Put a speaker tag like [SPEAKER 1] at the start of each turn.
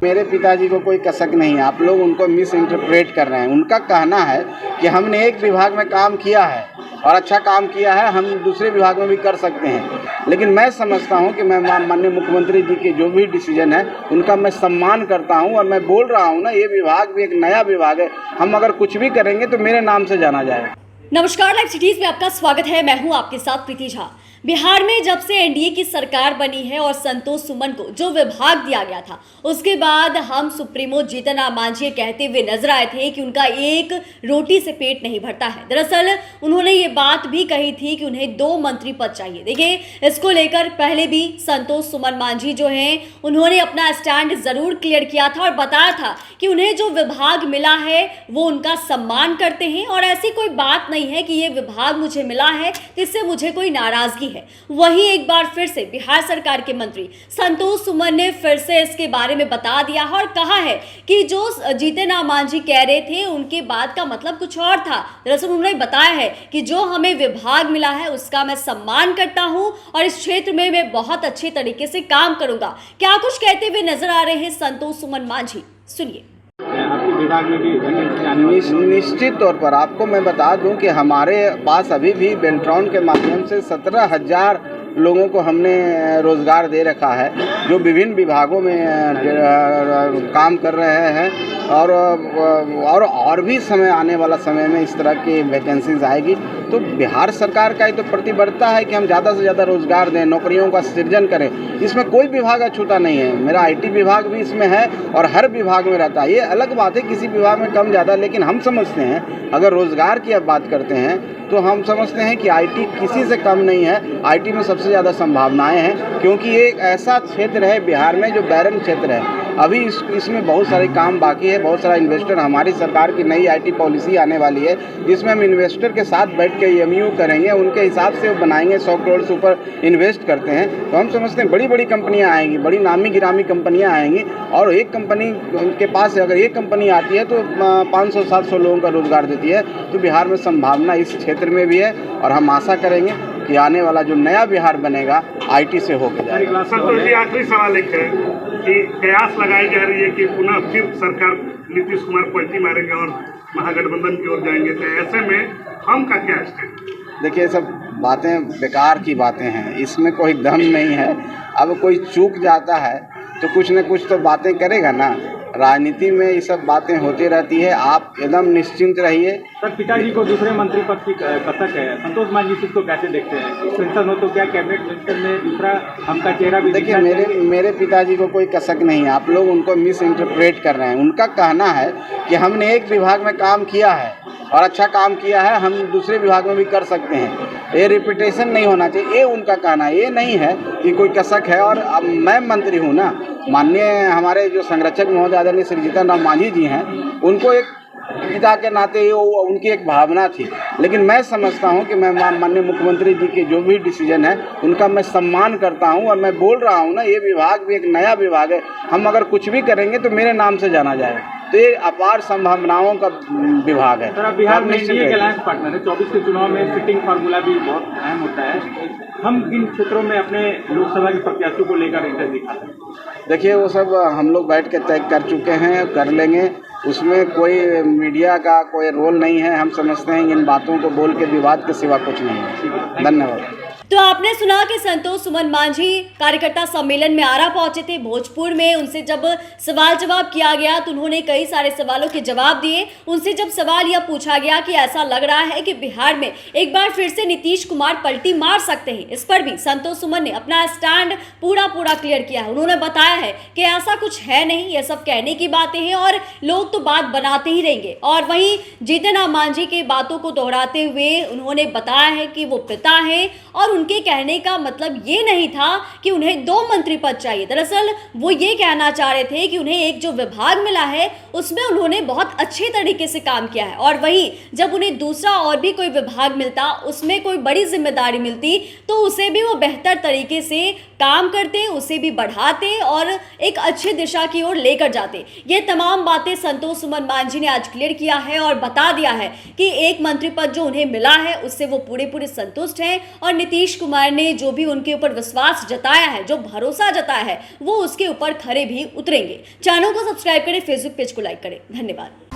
[SPEAKER 1] मेरे पिताजी को कोई कसक नहीं है, आप लोग उनको मिस इंटरप्रेट कर रहे हैं। उनका कहना है कि हमने एक विभाग में काम किया है और अच्छा काम किया है, हम दूसरे विभाग में भी कर सकते हैं। लेकिन मैं समझता हूं कि मैं माननीय मुख्यमंत्री जी के जो भी डिसीजन है उनका मैं सम्मान करता हूं। और मैं बोल रहा हूं ना, ये विभाग भी एक नया विभाग है, हम अगर कुछ भी करेंगे तो मेरे नाम से जाना जाएगा।
[SPEAKER 2] नमस्कार, लाइव सिटीज में आपका स्वागत है। मैं हूं आपके साथ प्रीति झा। बिहार में जब से एनडीए की सरकार बनी है और संतोष सुमन को जो विभाग दिया गया था, उसके बाद हम सुप्रीमो जीतन राम मांझी कहते हुए नजर आए थे कि उनका एक रोटी से पेट नहीं भरता है। दरअसल उन्होंने ये बात भी कही थी कि उन्हें 2 मंत्री पद चाहिए। देखिए, इसको लेकर पहले भी संतोष सुमन मांझी जो हैं, उन्होंने अपना स्टैंड जरूर क्लियर किया था और बताया था कि उन्हें जो विभाग मिला है वो उनका सम्मान करते हैं और ऐसी कोई बात नहीं है कि ये विभाग मुझे मिला है तो इससे मुझे कोई नाराजगी है। वहीं एक बार फिर से बिहार सरकार के मंत्री संतोष सुमन ने फिर से इसके बारे में बता दिया और कहा है कि जो जीतन राम मांझी कह रहे थे उनके बात का मतलब कुछ और था। दरअसल उन्होंने बताया है कि जो हमें विभाग मिला है उसका मैं सम्मान करता हूं और इस क्षेत्र में मैं बहुत अच्छे तरीके से काम करूंगा। क्या कुछ कहते हुए नजर आ रहे हैं संतोष सुमन मांझी, सुनिए।
[SPEAKER 3] विभाग में भी
[SPEAKER 1] निश्चित तौर पर आपको मैं बता दूं कि हमारे पास अभी भी बेल्ट्रॉन के माध्यम से 17,000 लोगों को हमने रोज़गार दे रखा है, जो विभिन्न विभागों में काम कर रहे हैं। और भी समय आने वाला समय में इस तरह की वैकेंसीज आएगी। तो बिहार सरकार का ये तो प्रतिबद्धता है कि हम ज़्यादा से ज़्यादा रोज़गार दें, नौकरियों का सृजन करें। इसमें कोई विभाग अछूता नहीं है। मेरा आईटी विभाग भी इसमें है और हर विभाग में रहता है। ये अलग बात है किसी विभाग में कम ज़्यादा, लेकिन हम समझते हैं अगर रोज़गार की अब बात करते हैं तो हम समझते हैं कि आईटी किसी से कम नहीं है। आईटी में सबसे ज़्यादा संभावनाएं हैं, क्योंकि ये एक ऐसा क्षेत्र है बिहार में जो बैरन क्षेत्र है। अभी इसमें बहुत सारे काम बाकी है। बहुत सारा इन्वेस्टर, हमारी सरकार की नई आईटी पॉलिसी आने वाली है जिसमें हम इन्वेस्टर के साथ बैठ के एमयू करेंगे, उनके हिसाब से वो बनाएंगे। 100 करोड़ से ऊपर इन्वेस्ट करते हैं तो हम समझते हैं बड़ी बड़ी कंपनियां आएंगी, बड़ी नामी गिरामी कंपनियां आएंगी। और एक कंपनी के पास अगर एक कंपनी आती है तो 500-700 लोगों का रोजगार देती है। तो बिहार में संभावना इस क्षेत्र में भी है और हम आशा करेंगे कि आने वाला जो नया बिहार बनेगा आईटी से होकर जाएगा।
[SPEAKER 3] संतोष जी, आखिरी सवाल एक है कि कयास लगाई जा रही है कि पुनः फिर सरकार नीतीश कुमार पलटी मारेंगे और महागठबंधन की ओर जाएंगे, तो ऐसे में हम का क्या स्टेप?
[SPEAKER 1] देखिए, सब बातें बेकार की बातें हैं, इसमें कोई दम नहीं है। अब कोई चूक जाता है तो कुछ न कुछ तो बातें करेगा ना। राजनीति में ये सब बातें होती रहती है। आप एकदम निश्चिंत रहिए।
[SPEAKER 3] सर, पिताजी को दूसरे मंत्री पद की कसक है, संतोष मांझी इसको कैसे देखते हैं? पेंशन हो तो क्या कैबिनेट मिनिस्टर में दूसरा हमका चेहरा भी?
[SPEAKER 1] देखिए, मेरे पिताजी को कोई कसक नहीं है, आप लोग उनको मिस इंटरप्रेट कर रहे हैं। उनका कहना है कि हमने एक विभाग में काम किया है और अच्छा काम किया है, हम दूसरे विभाग में भी कर सकते हैं। ये रिपीटेशन नहीं होना चाहिए, ये उनका कहना है। ये नहीं है कि कोई कसक है। और अब मैं मंत्री हूँ ना, माननीय हमारे जो संरक्षक महोदय आदरणीय श्री जीतन राम मांझी जी हैं, उनको एक पिता के नाते उनकी एक भावना थी। लेकिन मैं समझता हूं कि मैं माननीय मुख्यमंत्री जी के जो भी डिसीजन है उनका मैं सम्मान करता हूं। और मैं बोल रहा हूं ना, ये विभाग भी एक नया विभाग है, हम अगर कुछ भी करेंगे तो मेरे नाम से जाना जाएगा। तो ये अपार संभावनाओं का विभाग है।
[SPEAKER 3] सर, बिहार में एनडीए के अलायंस पार्टनर है। 24 के चुनाव में सिटिंग फार्मूला भी बहुत अहम होता है। हम किन क्षेत्रों में अपने लोकसभा के प्रत्याशियों को लेकर इंटरेस्ट दिखाते हैं?
[SPEAKER 1] देखिए, वो सब हम लोग बैठ के तय कर चुके हैं, कर लेंगे। उसमें कोई मीडिया का कोई रोल नहीं है। हम समझते हैं इन बातों को बोल के विवाद के सिवा कुछ नहीं है। धन्यवाद।
[SPEAKER 2] तो आपने सुना कि संतोष सुमन मांझी कार्यकर्ता सम्मेलन में आरा पहुंचे थे भोजपुर में। उनसे जब सवाल जवाब किया गया तो उन्होंने कई सारे सवालों के जवाब दिए। उनसे जब सवाल यह पूछा गया कि ऐसा लग रहा है कि बिहार में एक बार फिर से नीतीश कुमार पलटी मार सकते हैं, इस पर भी संतोष सुमन ने अपना स्टैंड पूरा क्लियर किया है। उन्होंने बताया है कि ऐसा कुछ है नहीं, ये सब कहने की बातें हैं और लोग तो बात बनाते ही रहेंगे। और वहीं जीतन राम मांझी की बातों को दोहराते हुए उन्होंने बताया है कि वो पिता है और उनके कहने का मतलब ये नहीं था कि उन्हें 2 मंत्री पद चाहिए। दरअसल वो ये कहना चाह रहे थे कि उन्हें एक जो विभाग मिला है उसमें उन्होंने बहुत अच्छे तरीके से काम किया है और वहीं जब उन्हें दूसरा और भी कोई विभाग मिलता, उसमें कोई बड़ी जिम्मेदारी मिलती, तो उसे भी वो बेहतर तरीके से काम करते, उसे भी बढ़ाते और एक अच्छी दिशा की ओर लेकर जाते। ये तमाम बातें संतोष सुमन मांझी ने आज क्लियर किया है और बता दिया है कि एक मंत्री पद जो उन्हें मिला है उससे वो पूरे संतुष्ट हैं और नीतीश नीतीश कुमार ने जो भी उनके ऊपर विश्वास जताया है, जो भरोसा जताया है, वो उसके ऊपर खरे भी उतरेंगे। चैनल को सब्सक्राइब करें, फेसबुक पेज को लाइक करें। धन्यवाद।